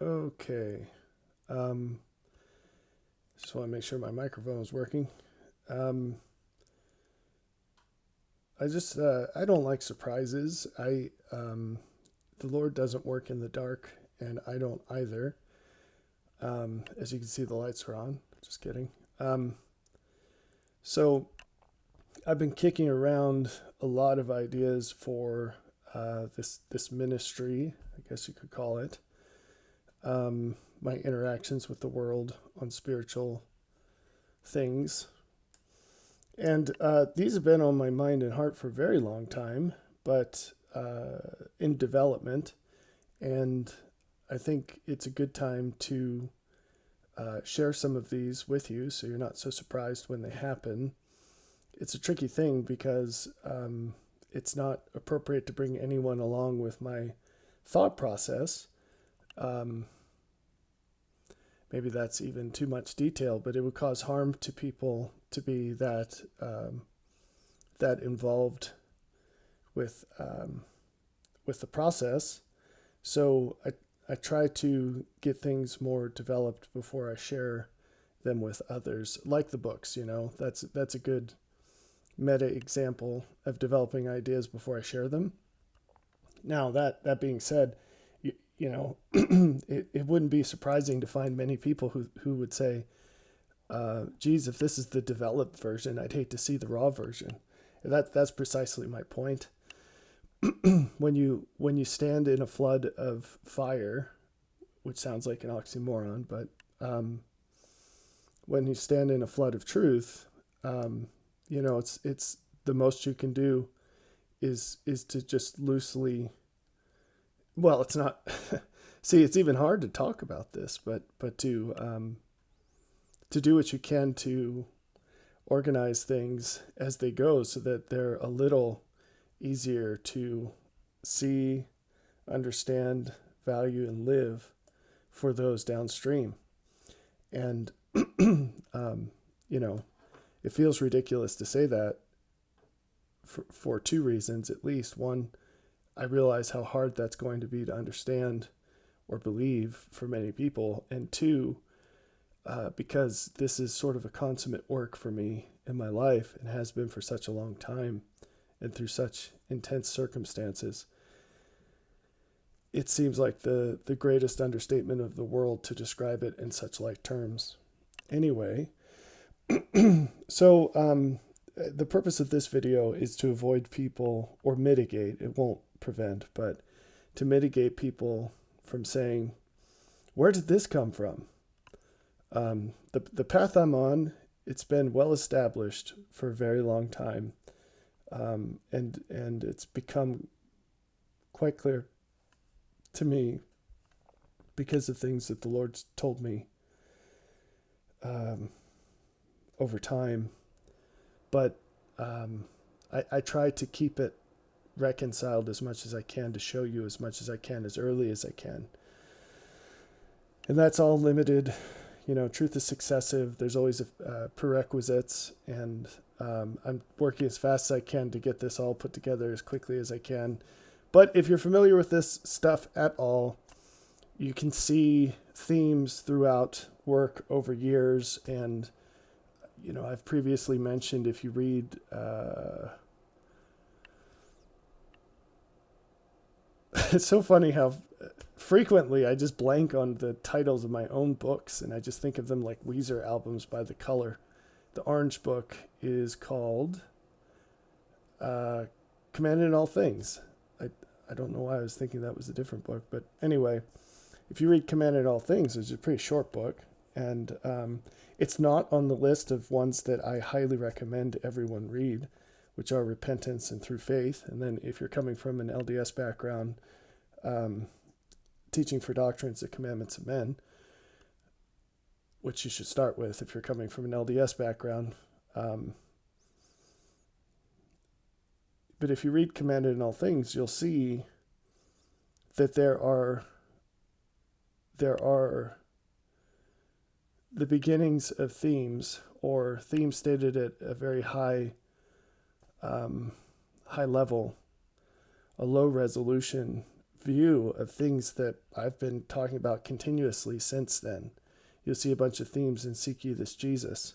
Okay. Um, just want to make sure my microphone is working. Um, I don't like surprises. The Lord doesn't work in the dark, and I don't either. As you can see, the lights are on. Just kidding. Um, so I've been kicking around a lot of ideas for this ministry, I guess you could call it. My interactions with the world on spiritual things. And these have been on my mind and heart for a very long time, but in development. And I think it's a good time to share some of these with you so you're not so surprised when they happen. It's a tricky thing because it's not appropriate to bring anyone along with my thought process. Um, Maybe that's even too much detail, but it would cause harm to people to be that involved with with the process. So I try to get things more developed before I share them with others, like the books. That's a good meta example of developing ideas before I share them. Now that being said, it wouldn't be surprising to find many people who would say, geez, if this is the developed version, I'd hate to see the raw version. And that's precisely my point. When you stand in a flood of fire, which sounds like an oxymoron, but when you stand in a flood of truth, um, it's the most you can do is to just loosely. Well, it's not. See, it's even hard to talk about this, but to do what you can to organize things as they go so that they're a little easier to see, understand, value, and live for those downstream. And, um, you know, it feels ridiculous to say that for two reasons at least. One, I realize how hard that's going to be to understand or believe for many people. And two, because this is sort of a consummate work for me in my life and has been for such a long time and through such intense circumstances, it seems like the greatest understatement of the world to describe it in such light terms. Anyway, so the purpose of this video is to avoid people or mitigate, it won't prevent, but to mitigate people from saying, where did this come from? The path I'm on, it's been well established for a very long time, and it's become quite clear to me because of things that the Lord's told me um, over time. But I try to keep it reconciled as much as I can to show you as much as I can as early as I can. And that's all limited. Truth is successive. There's always prerequisites, and I'm working as fast as I can to get this all put together as quickly as I can. But if you're familiar with this stuff at all, you can see themes throughout work over years. And, I've previously mentioned if you read, it's so funny how frequently I just blank on the titles of my own books and I just think of them like Weezer albums by the color. The orange book is called uh, Commanded in All Things. I don't know why I was thinking that was a different book, but anyway, if you read Commanded in All Things, it's a pretty short book, and it's not on the list of ones that I highly recommend everyone read, which are Repentance and Through Faith. And then if you're coming from an LDS background, um, Teaching for Doctrines, the Commandments of Men, which you should start with if you're coming from an LDS background. But if you read Commanded in All Things, you'll see that there are the beginnings of themes, or themes stated at a very high level, a low resolution, view of things that I've been talking about continuously since then. You'll see a bunch of themes in Seek Ye This Jesus,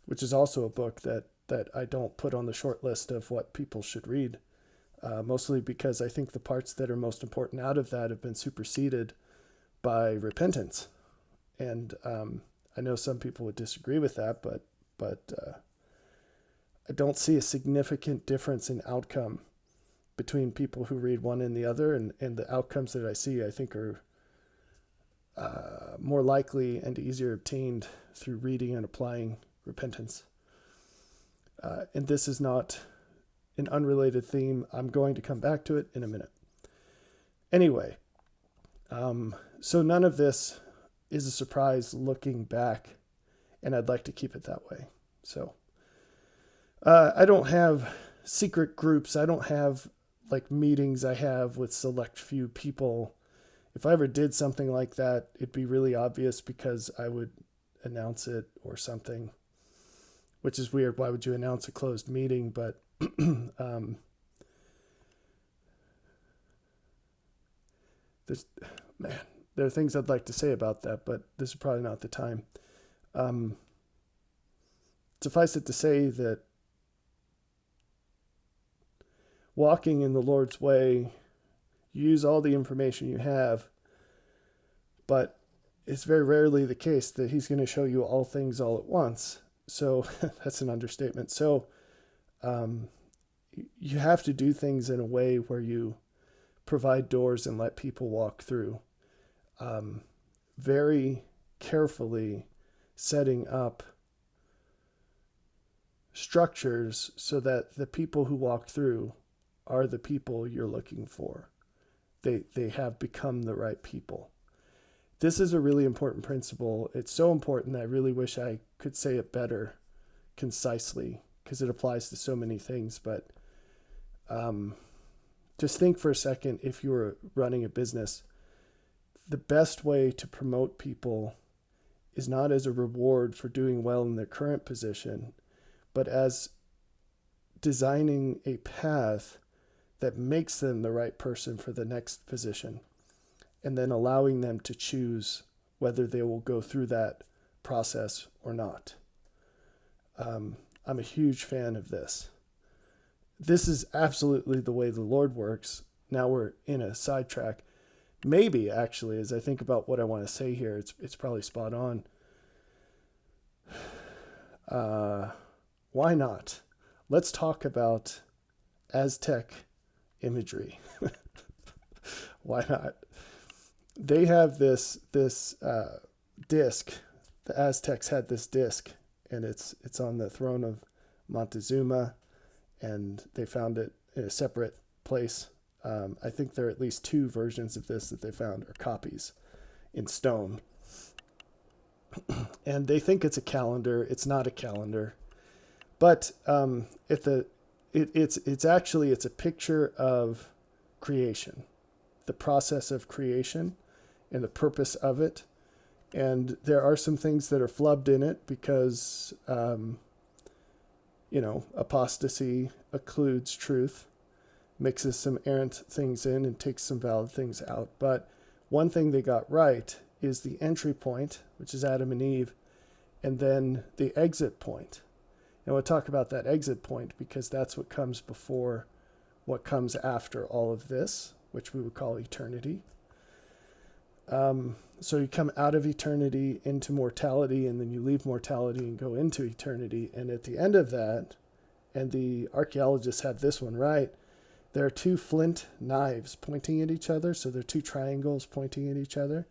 which is also a book that I don't put on the short list of what people should read, mostly because I think the parts that are most important out of that have been superseded by repentance. And I know some people would disagree with that, but I don't see a significant difference in outcome between people who read one and the other, and the outcomes that I see, I think, are more likely and easier obtained through reading and applying repentance. And this is not an unrelated theme. I'm going to come back to it in a minute. Anyway, so none of this is a surprise looking back, and I'd like to keep it that way. So I don't have secret groups. I don't have like meetings I have with select few people. If I ever did something like that, it'd be really obvious because I would announce it or something, which is weird. Why would you announce a closed meeting? But there are things I'd like to say about that, but this is probably not the time. Suffice it to say that walking in the Lord's way, you use all the information you have, but it's very rarely the case that he's going to show you all things all at once. So that's an understatement. So you have to do things in a way where you provide doors and let people walk through. Very carefully setting up structures so that the people who walk through are the people you're looking for. They have become the right people. This is a really important principle. It's so important that I really wish I could say it better concisely, because it applies to so many things. But just think for a second, if you were running a business, the best way to promote people is not as a reward for doing well in their current position, but as designing a path that makes them the right person for the next position, and then allowing them to choose whether they will go through that process or not. I'm a huge fan of this. This is absolutely the way the Lord works. Now we're in a sidetrack. Maybe, actually, as I think about what I want to say here, it's probably spot on. Why not? Let's talk about Aztec imagery. Why not? They have this disc. The Aztecs had this disc, and it's on the throne of Montezuma, and they found it in a separate place. I think there are at least 2 versions of this that they found, or copies, in stone. And they think it's a calendar. It's not a calendar, but it's actually a picture of creation, the process of creation, and the purpose of it. And there are some things that are flubbed in it because, apostasy occludes truth, mixes some errant things in and takes some valid things out. But one thing they got right is the entry point, which is Adam and Eve, and then the exit point. And we'll talk about that exit point because that's what comes before what comes after all of this, which we would call eternity. So you come out of eternity into mortality, and then you leave mortality and go into eternity. And at the end of that, and the archaeologists have this one right, there are 2 flint knives pointing at each other. So there are 2 triangles pointing at each other,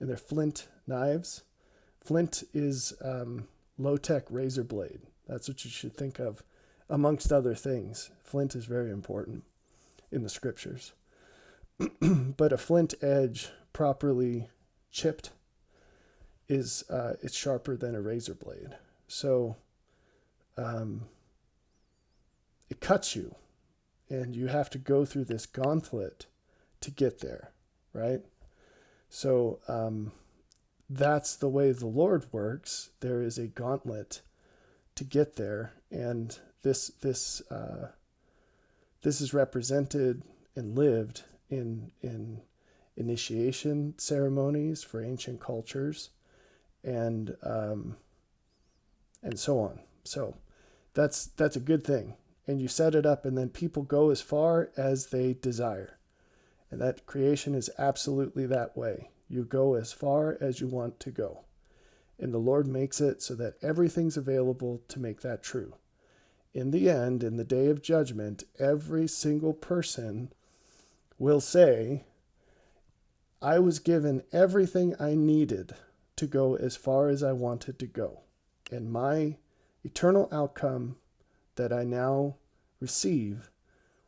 and they're flint knives. Flint is low-tech razor blade. That's what you should think of, amongst other things. Flint is very important in the scriptures. But a flint edge, properly chipped, is it's sharper than a razor blade. So it cuts you, and you have to go through this gauntlet to get there, right? So that's the way the Lord works. There is a gauntlet to get there, and this is represented and lived in initiation ceremonies for ancient cultures, and so on. So that's a good thing. And you set it up, and then people go as far as they desire. And that creation is absolutely that way. You go as far as you want to go. And the Lord makes it so that everything's available to make that true. In the end, in the day of judgment, every single person will say, I was given everything I needed to go as far as I wanted to go. And my eternal outcome that I now receive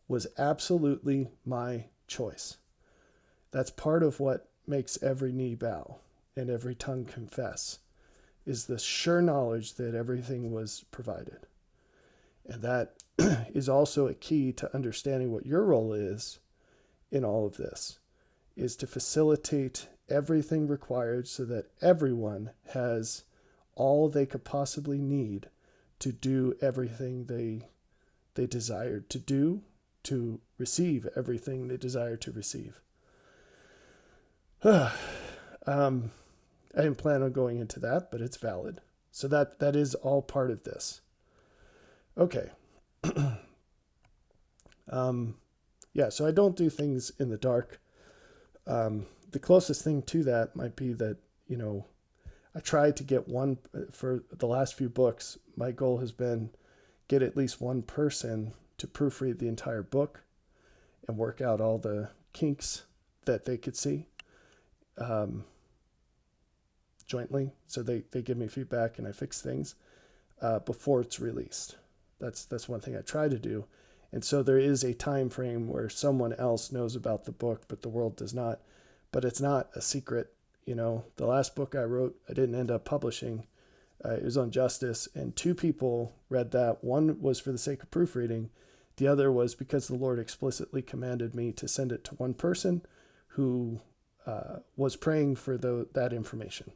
was absolutely my choice. That's part of what makes every knee bow and every tongue confess, is the sure knowledge that everything was provided. And that is also a key to understanding what your role is in all of this, is to facilitate everything required so that everyone has all they could possibly need to do everything they desired to do, to receive everything they desire to receive. I didn't plan on going into that, but it's valid. So that is all part of this. Okay. Yeah, so I don't do things in the dark. The closest thing to that might be that, I tried to get one, for the last few books, my goal has been get at least one person to proofread the entire book and work out all the kinks that they could see jointly. So they give me feedback and I fix things before it's released. That's one thing I try to do. And so there is a time frame where someone else knows about the book, but the world does not. But it's not a secret. The last book I wrote, I didn't end up publishing. It was on justice, and 2 people read that. One was for the sake of proofreading. The other was because the Lord explicitly commanded me to send it to one person who was praying for that information.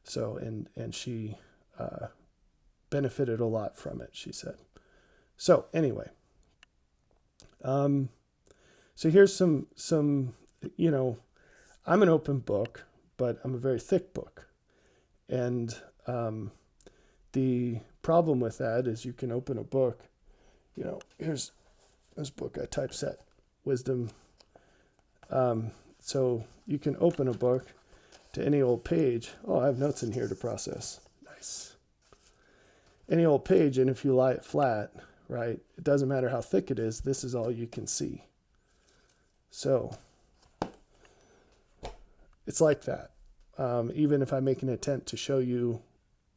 So, and she benefited a lot from it, she said. So anyway, so here's some, I'm an open book, but I'm a very thick book. And the problem with that is you can open a book, here's this book I typeset, Wisdom. So you can open a book to any old page. Oh, I have notes in here to process. Nice. Any old page, and if you lie it flat, right, it doesn't matter how thick it is, this is all you can see. So it's like that. Even if I make an attempt to show you,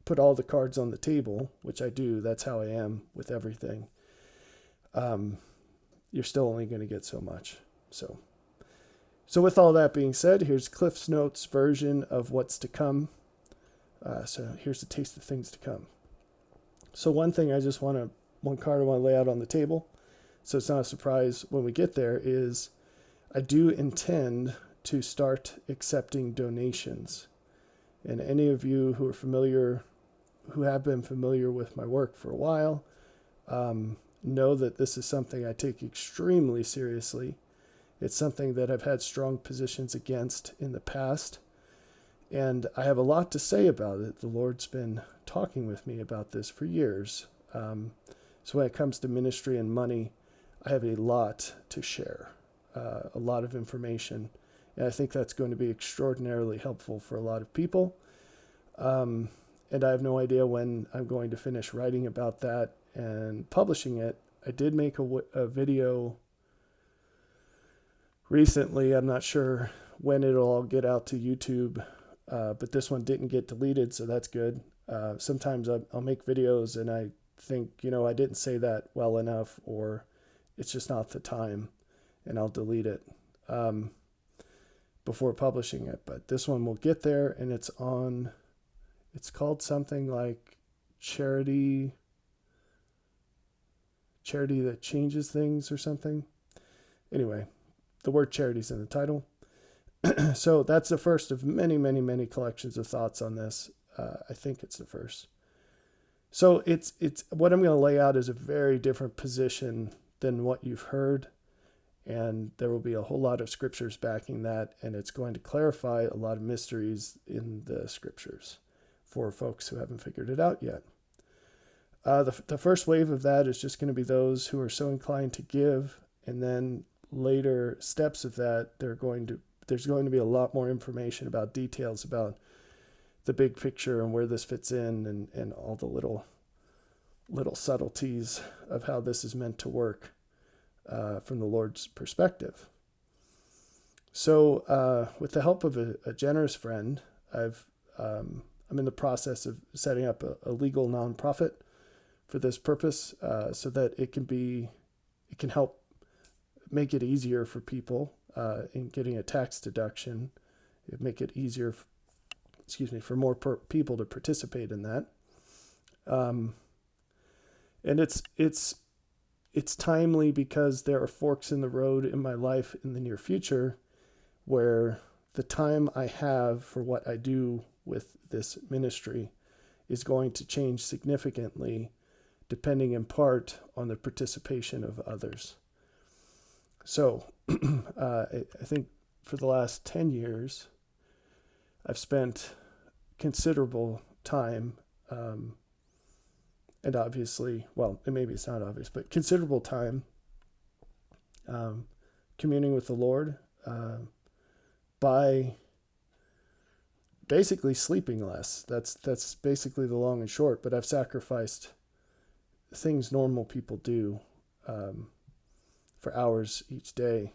put all the cards on the table, which I do, that's how I am with everything, you're still only going to get so much. So with all that being said, here's Cliff's Notes version of what's to come. So here's a taste of things to come. So one thing one card I want to lay out on the table, so it's not a surprise when we get there, is I do intend to start accepting donations. And any of you who have been familiar with my work for a while, know that this is something I take extremely seriously. It's something that I've had strong positions against in the past. And I have a lot to say about it. The Lord's been talking with me about this for years. So when it comes to ministry and money, I have a lot to share, a lot of information. And I think that's going to be extraordinarily helpful for a lot of people. And I have no idea when I'm going to finish writing about that and publishing it. I did make a video recently. I'm not sure when it'll all get out to YouTube, but this one didn't get deleted, so that's good. Sometimes I'll make videos and I think, I didn't say that well enough, or it's just not the time, and I'll delete it before publishing it. But this one will get there, and it's called something like Charity That Changes Things or something. Anyway, the word charity's in the title. So that's the first of many, many, many collections of thoughts on this. I think it's the first. So it's what I'm going to lay out is a very different position than what you've heard. And there will be a whole lot of scriptures backing that, and it's going to clarify a lot of mysteries in the scriptures for folks who haven't figured it out yet. The first wave of that is just going to be those who are so inclined to give, and then later steps of that, there's going to be a lot more information about details about the big picture and where this fits in, and all the little subtleties of how this is meant to work from the Lord's perspective. So with the help of a generous friend, I'm in the process of setting up a legal nonprofit for this purpose, so that it can help make it easier for people in getting a tax deduction. It make it easier, for more people to participate in that. And it's timely because there are forks in the road in my life in the near future where the time I have for what I do with this ministry is going to change significantly, depending in part on the participation of others. So I think for the last 10 years, I've spent considerable time, and obviously, well, maybe it's not obvious, but considerable time communing with the Lord by basically sleeping less. That's basically the long and short, but I've sacrificed things normal people do for hours each day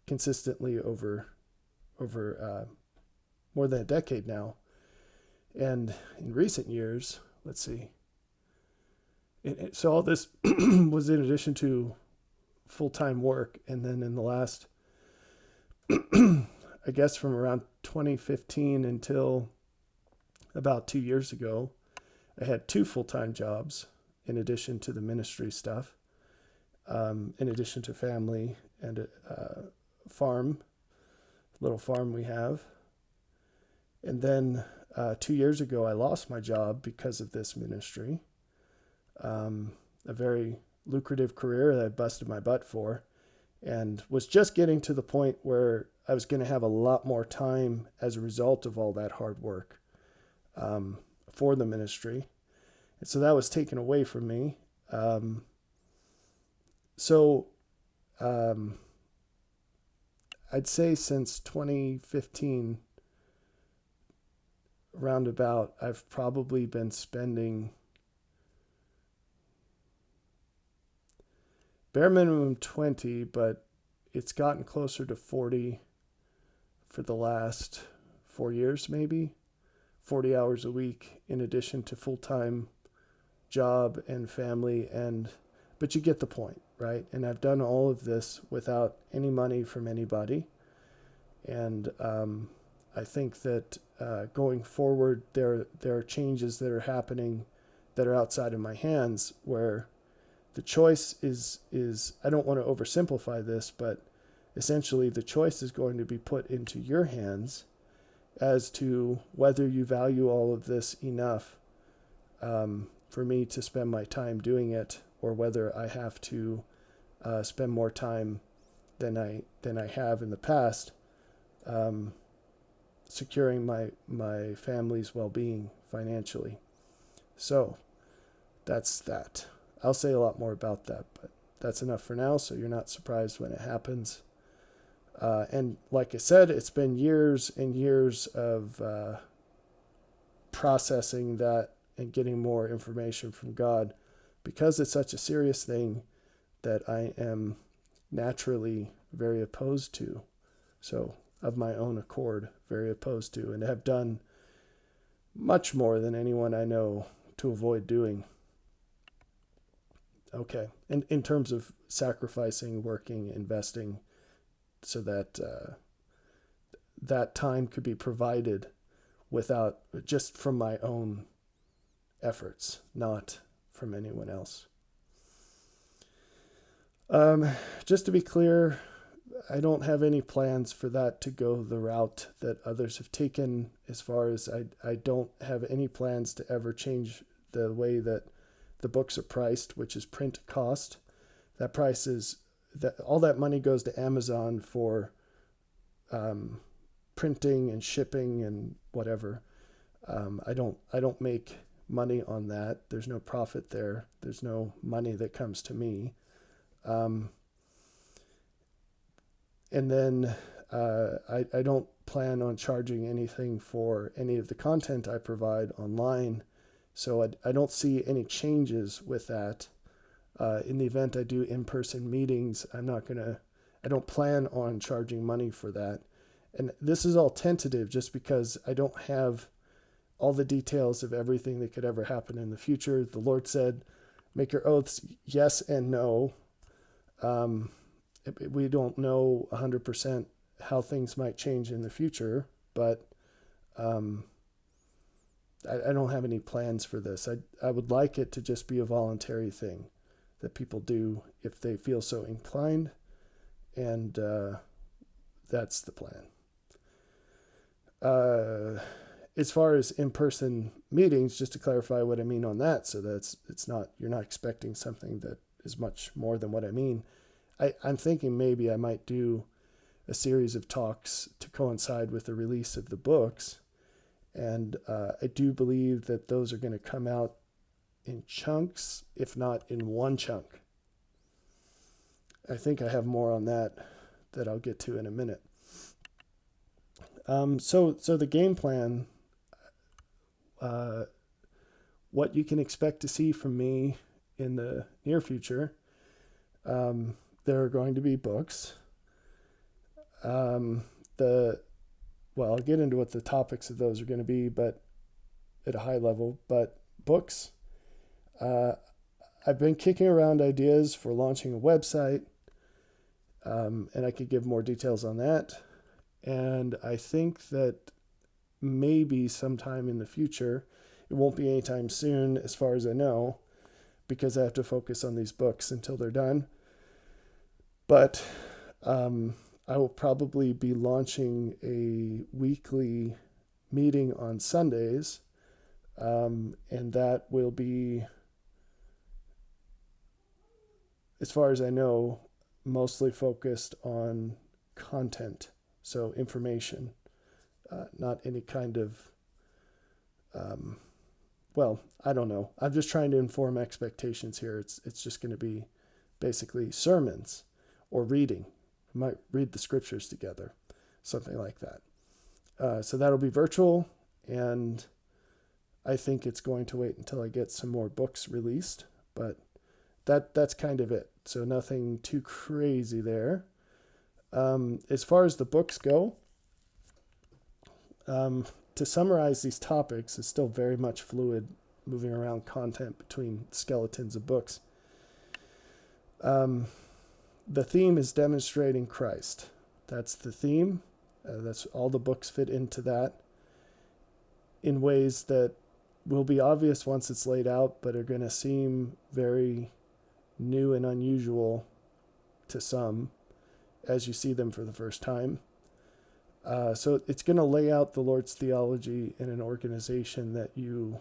consistently over more than a decade now. And in recent years, let's see. So all this was in addition to full-time work. And then in the last, I guess from around 2015 until about 2 years ago, I had 2 full-time jobs in addition to the ministry stuff, in addition to family and a little farm we have. And then 2 years ago, I lost my job because of this ministry. A very lucrative career that I busted my butt for, and was just getting to the point where I was going to have a lot more time as a result of all that hard work for the ministry. And so that was taken away from me. I'd say since 2015, roundabout, I've probably been spending bare minimum 20, but it's gotten closer to 40 for the last 4 years, maybe 40 hours a week in addition to full-time job and family. But you get the point, right? And I've done all of this without any money from anybody. And I think that going forward, there are changes that are happening that are outside of my hands, where the choice is I don't want to oversimplify this, but essentially the choice is going to be put into your hands as to whether you value all of this enough for me to spend my time doing it, or whether I have to spend more time than I have in the past securing my family's well-being financially. So that's that. I'll say a lot more about that, but that's enough for now, so you're not surprised when it happens. And like I said, it's been years and years of processing that and getting more information from God, because it's such a serious thing that I am naturally very opposed to. So of my own accord, very opposed to, and have done much more than anyone I know to avoid doing. Okay, and in terms of sacrificing, working, investing, so that that time could be provided without, just from my own efforts, not from anyone else. Just to be clear, I don't have any plans for that to go the route that others have taken, as far as I don't have any plans to ever change the way that the books are priced, which is print cost. That price is that all that money goes to Amazon for printing and shipping and whatever. I don't make money on that. There's no profit there. There's no money that comes to me. Um, and then I don't plan on charging anything for any of the content I provide online. So I don't see any changes with that. In the event I do in-person meetings, I don't plan on charging money for that. And this is all tentative just because I don't have all the details of everything that could ever happen in the future. The Lord said, make your oaths yes and no. Um, we don't know 100% how things might change in the future, but um, I don't have any plans for this. I would like it to just be a voluntary thing that people do if they feel so inclined, and that's the plan. As far as in-person meetings, just to clarify what I mean on that, so that you're not expecting something that is much more than what I mean. I'm thinking maybe I might do a series of talks to coincide with the release of the books, and I do believe that those are going to come out in chunks, if not in one chunk. I think I have more on that I'll get to in a minute. So the game plan, what you can expect to see from me in the near future, there are going to be books. I'll get into what the topics of those are going to be, but at a high level. But books, I've been kicking around ideas for launching a website, and I could give more details on that. And I think that maybe sometime in the future, it won't be anytime soon as far as I know, because I have to focus on these books until they're done. But I will probably be launching a weekly meeting on Sundays, and that will be, as far as I know, mostly focused on content, so information, not any kind of, I don't know. I'm just trying to inform expectations here. It's just going to be basically sermons or reading. We might read the scriptures together, something like that. So that'll be virtual, and I think it's going to wait until I get some more books released, but that's kind of it. So nothing too crazy there. As far as the books go, to summarize these topics, it's still very much fluid, moving around content between skeletons of books. The theme is demonstrating Christ. That's the theme. That's all the books fit into that in ways that will be obvious once it's laid out, but are going to seem very new and unusual to some as you see them for the first time. So it's going to lay out the Lord's theology in an organization that you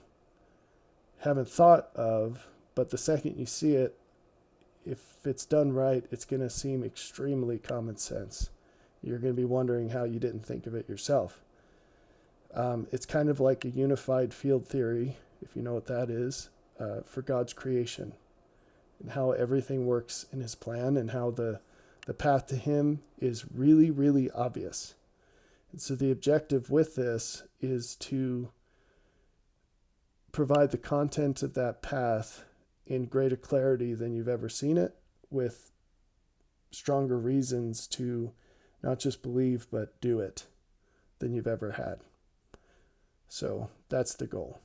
haven't thought of, but the second you see it, if it's done right, it's going to seem extremely common sense. You're going to be wondering how you didn't think of it yourself. It's kind of like a unified field theory, if you know what that is, for God's creation, and how everything works in his plan, and how the path to him is really, really obvious. And so the objective with this is to provide the content of that path in greater clarity than you've ever seen it, with stronger reasons to not just believe, but do it than you've ever had. So that's the goal.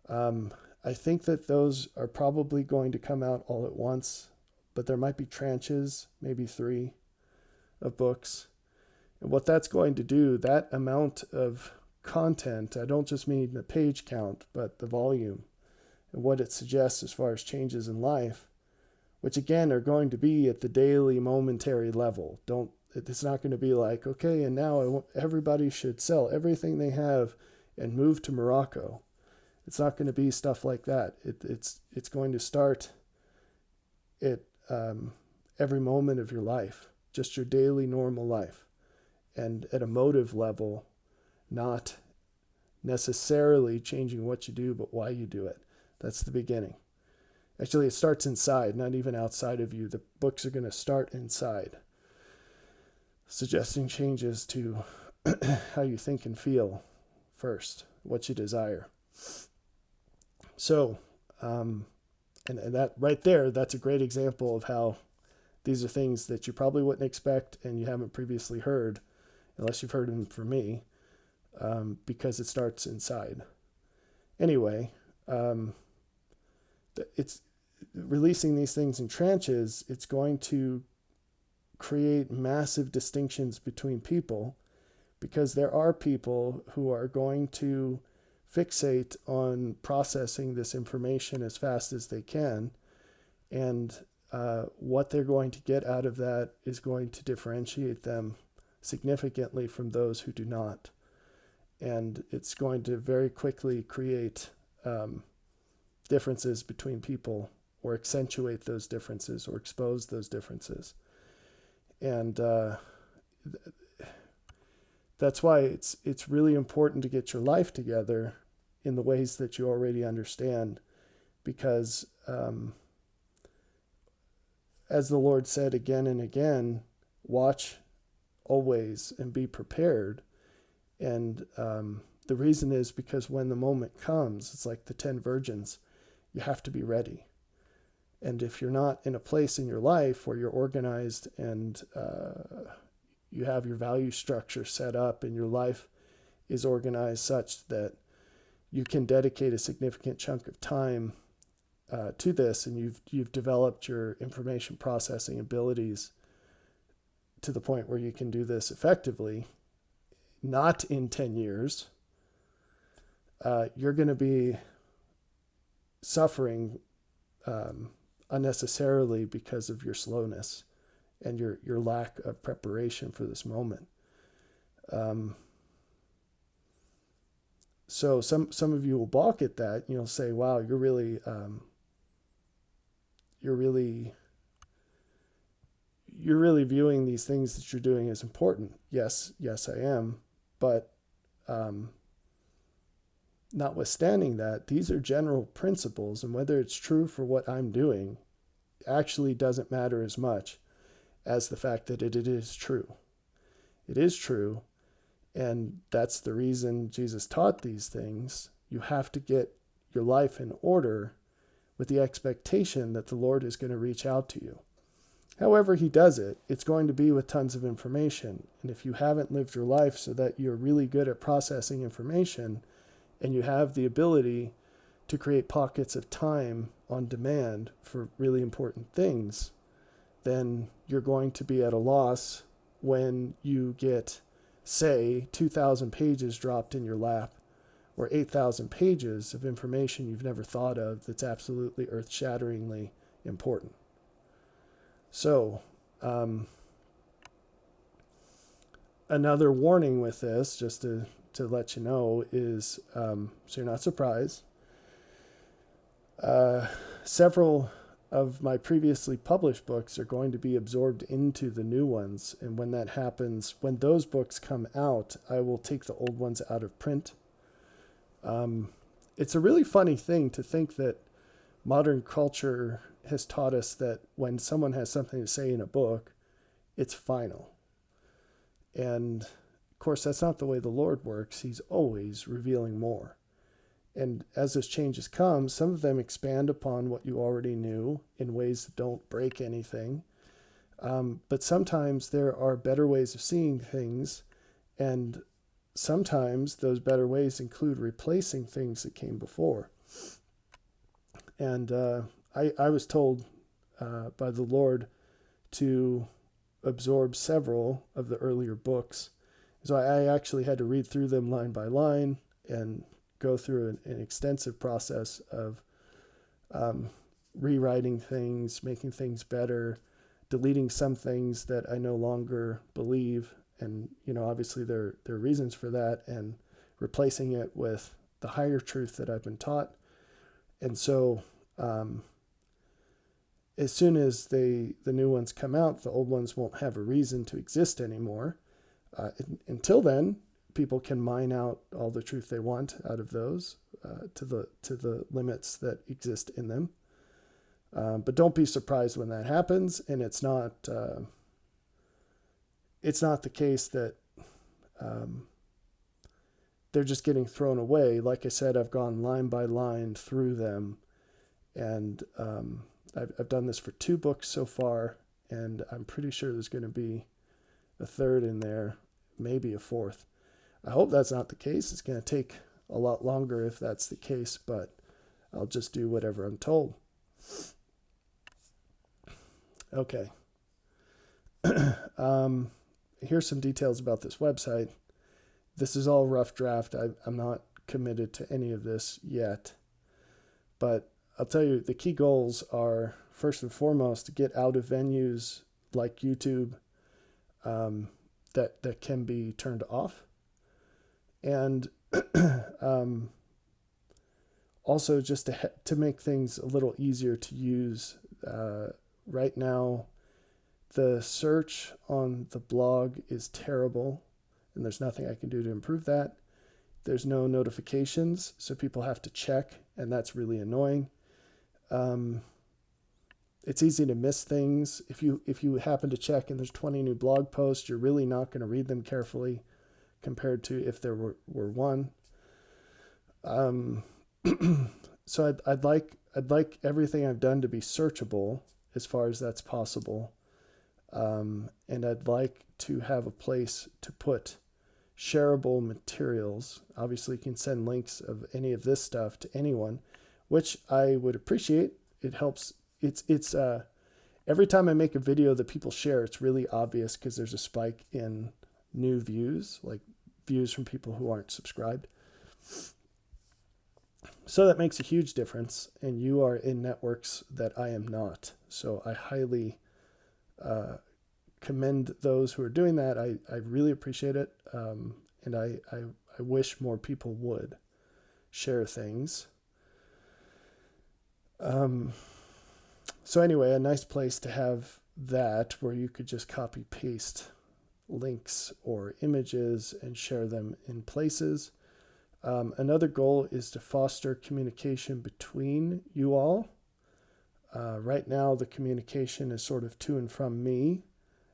I think that those are probably going to come out all at once, but there might be tranches, maybe 3 of books. And what that's going to do, that amount of content, I don't just mean the page count, but the volume and what it suggests as far as changes in life, which again are going to be at the daily, momentary level. It's not going to be like, okay, and now everybody should sell everything they have and move to Morocco. It's not going to be stuff like that. It's going to start at every moment of your life, just your daily normal life. And at a motive level, not necessarily changing what you do, but why you do it. That's the beginning. Actually, it starts inside, not even outside of you. The books are going to start inside, suggesting changes to how you think and feel first, what you desire. So, and that right there, that's a great example of how these are things that you probably wouldn't expect and you haven't previously heard, unless you've heard them from me, because it starts inside. Anyway, it's releasing these things in tranches. It's going to create massive distinctions between people, because there are people who are going to fixate on processing this information as fast as they can, and what they're going to get out of that is going to differentiate them significantly from those who do not. And it's going to very quickly create differences between people, or accentuate those differences, or expose those differences. And that's why it's really important to get your life together in the ways that you already understand, because as the Lord said again and again, watch always and be prepared. And the reason is because when the moment comes, it's like the 10 virgins, you have to be ready. And if you're not in a place in your life where you're organized and you have your value structure set up and your life is organized such that you can dedicate a significant chunk of time to this, and you've developed your information processing abilities to the point where you can do this effectively, not in 10 years, you're going to be suffering unnecessarily because of your slowness and your lack of preparation for this moment. So some of you will balk at that. You'll say, "Wow, you're really viewing these things that you're doing as important." Yes, I am. But notwithstanding that, these are general principles, and whether it's true for what I'm doing actually doesn't matter as much as the fact that it is true. It is true, and that's the reason Jesus taught these things. You have to get your life in order with the expectation that the Lord is going to reach out to you. However he does it, it's going to be with tons of information. And if you haven't lived your life so that you're really good at processing information, and you have the ability to create pockets of time on demand for really important things, then you're going to be at a loss when you get, say, 2,000 pages dropped in your lap, or 8,000 pages of information you've never thought of that's absolutely earth-shatteringly important. So, another warning with this, just to let you know, is so you're not surprised. Several of my previously published books are going to be absorbed into the new ones. And when that happens, when those books come out, I will take the old ones out of print. It's a really funny thing to think that modern culture has taught us that when someone has something to say in a book, it's final. And of course, that's not the way the Lord works. He's always revealing more. And as those changes come, some of them expand upon what you already knew in ways that don't break anything. But sometimes there are better ways of seeing things, and sometimes those better ways include replacing things that came before. And I was told by the Lord to absorb several of the earlier books. So I actually had to read through them line by line and go through an extensive process of rewriting things, making things better, deleting some things that I no longer believe. And, obviously there are reasons for that, and replacing it with the higher truth that I've been taught. And so as soon as the new ones come out, the old ones won't have a reason to exist anymore. Until then, people can mine out all the truth they want out of those to the limits that exist in them. But don't be surprised when that happens, and it's not the case that they're just getting thrown away. Like I said, I've gone line by line through them, and I've done this for 2 books so far, and I'm pretty sure there's going to be a third in there, maybe a fourth. I hope that's not the case. It's going to take a lot longer if that's the case, but I'll just do whatever I'm told. Okay. Here's some details about this website. This is all rough draft. I'm not committed to any of this yet, but I'll tell you the key goals are, first and foremost, to get out of venues like YouTube that can be turned off, and also just to make things a little easier to use. Right now, the search on the blog is terrible, and there's nothing I can do to improve that. There's no notifications, so people have to check, and that's really annoying. It's easy to miss things. If you happen to check and there's 20 new blog posts, you're really not going to read them carefully compared to if there were one. So I'd like everything I've done to be searchable as far as that's possible. And I'd like to have a place to put shareable materials. Obviously, you can send links of any of this stuff to anyone, which I would appreciate. It helps. It's every time I make a video that people share, it's really obvious because there's a spike in new views, like views from people who aren't subscribed. So that makes a huge difference, and you are in networks that I am not. So I highly commend those who are doing that. I really appreciate it, and I wish more people would share things. So anyway, a nice place to have that where you could just copy paste links or images and share them in places. Another goal is to foster communication between you all. Right now, the communication is sort of to and from me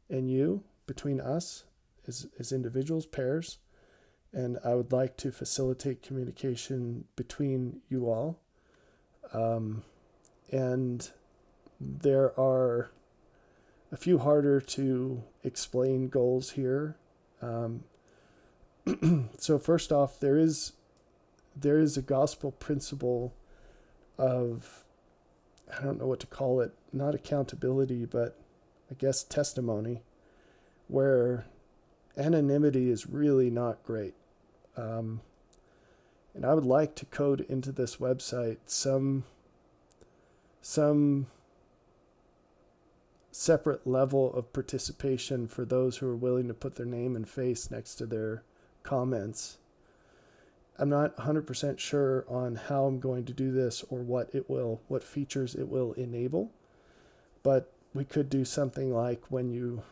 and you, between us as individuals, pairs. And I would like to facilitate communication between you all. And there are a few harder to explain goals here. So first off, there is a gospel principle of, I don't know what to call it, not accountability, but I guess testimony, where anonymity is really not great. And I would like to code into this website some separate level of participation for those who are willing to put their name and face next to their comments. I'm not 100% sure on how I'm going to do this or what features it will enable, but we could do something like when you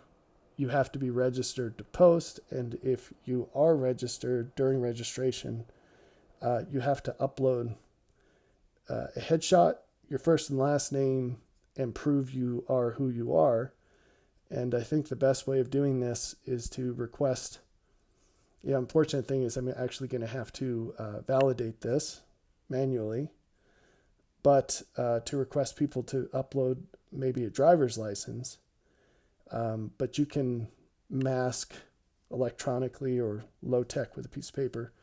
have to be registered to post, and if you are registered during registration, you have to upload a headshot, your first and last name, and prove you are who you are. And I think the best way of doing this is to request. The unfortunate thing is I'm actually going to have to validate this manually, but to request people to upload maybe a driver's license, but you can mask electronically or low tech with a piece of paper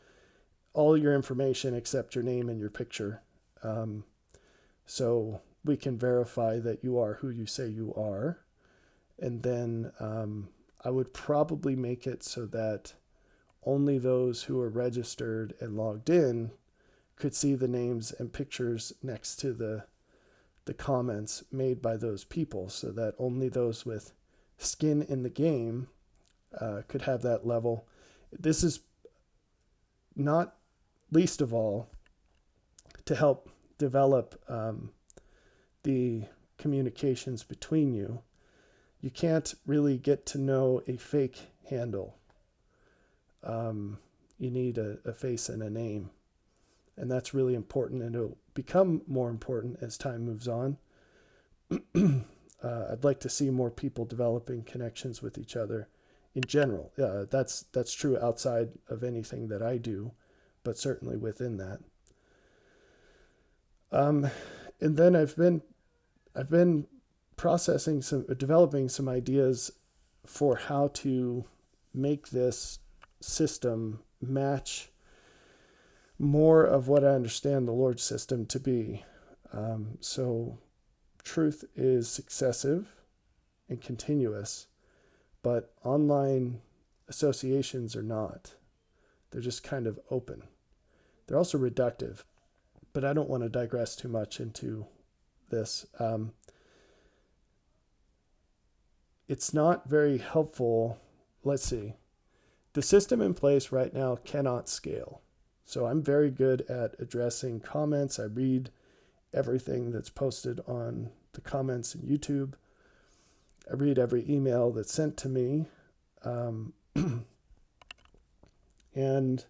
all your information except your name and your picture. So we can verify that you are who you say you are. And then I would probably make it so that only those who are registered and logged in could see the names and pictures next to the comments made by those people, so that only those with skin in the game could have that level. This is not least of all to help develop the communications between you. You can't really get to know a fake handle. You need a face and a name. And that's really important, and it'll become more important as time moves on. I'd like to see more people developing connections with each other in general. That's true outside of anything that I do, but certainly within that. And then I've been developing some ideas for how to make this system match more of what I understand the Lord's system to be. So truth is successive and continuous, but online associations are not. They're just kind of open. They're also reductive, but I don't want to digress too much into this. It's not very helpful. Let's see. The system in place right now cannot scale. So I'm very good at addressing comments. I read everything that's posted on the comments in YouTube. I read every email that's sent to me. And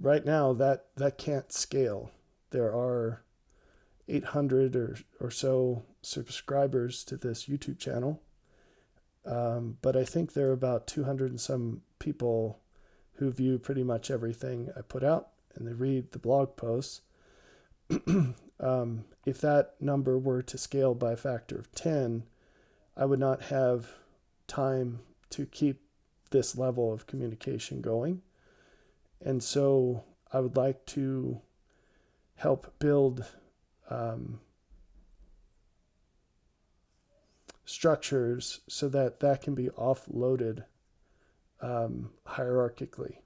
right now that can't scale. There are 800 or so subscribers to this YouTube channel. But I think there are about 200 and some people who view pretty much everything I put out, and they read the blog posts. If that number were to scale by a factor of 10, I would not have time to keep this level of communication going. And so I would like to help build structures so that can be offloaded hierarchically.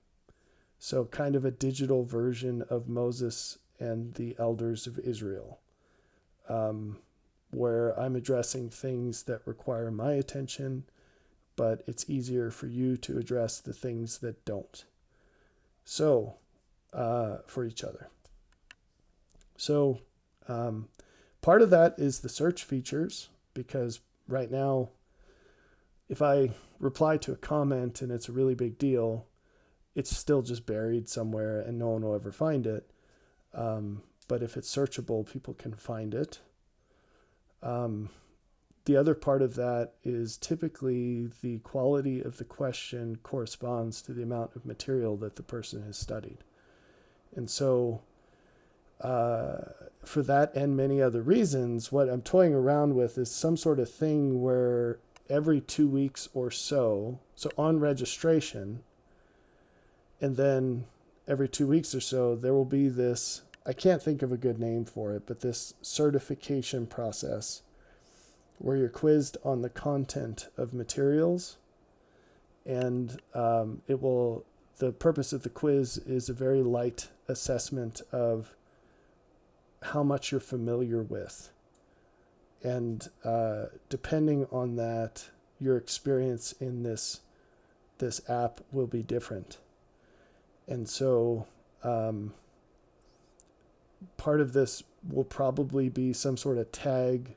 So kind of a digital version of Moses and the elders of Israel, where I'm addressing things that require my attention, but it's easier for you to address the things that don't. So, for each other. So, part of that is the search features, because right now, if I reply to a comment and it's a really big deal, it's still just buried somewhere and no one will ever find it. But if it's searchable, people can find it. The other part of that is typically the quality of the question corresponds to the amount of material that the person has studied. And so for that and many other reasons, what I'm toying around with is some sort of thing where every 2 weeks or so on registration, and then every 2 weeks or so, there will be this, I can't think of a good name for it, but this certification process where you're quizzed on the content of materials. And the purpose of the quiz is a very light assessment of how much you're familiar with. And depending on that, your experience in this app will be different. And so part of this will probably be some sort of tag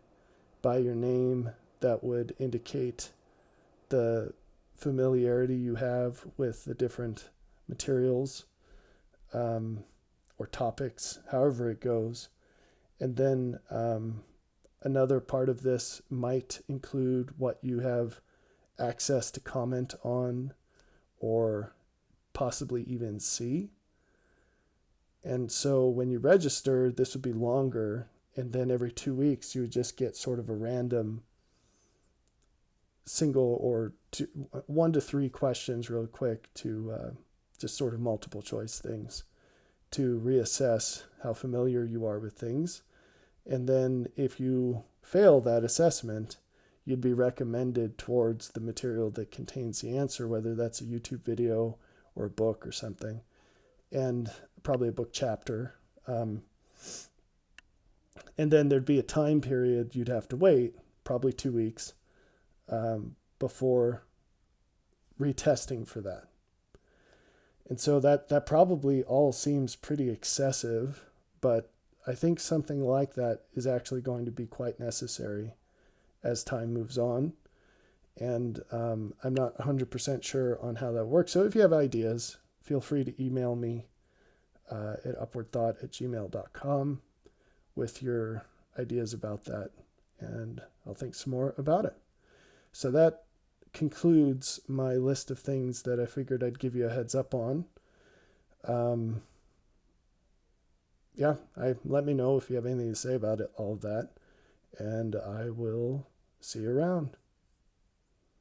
by your name that would indicate the familiarity you have with the different materials or topics, however it goes. And then another part of this might include what you have access to comment on or possibly even see. And so when you register, this would be longer. And then every 2 weeks, you would just get sort of a random single or 1 to 3 questions real quick to just sort of multiple choice things to reassess how familiar you are with things. And then if you fail that assessment, you'd be recommended towards the material that contains the answer, whether that's a YouTube video or a book or something, and probably a book chapter. And then there'd be a time period you'd have to wait, probably 2 weeks, before retesting for that. And so that probably all seems pretty excessive, but I think something like that is actually going to be quite necessary as time moves on. And I'm not 100% sure on how that works. So if you have ideas, feel free to email me at upwardthought@gmail.com with your ideas about that, and I'll think some more about it. So that concludes my list of things that I figured I'd give you a heads up on. Let me know if you have anything to say about it, all of that, and I will see you around.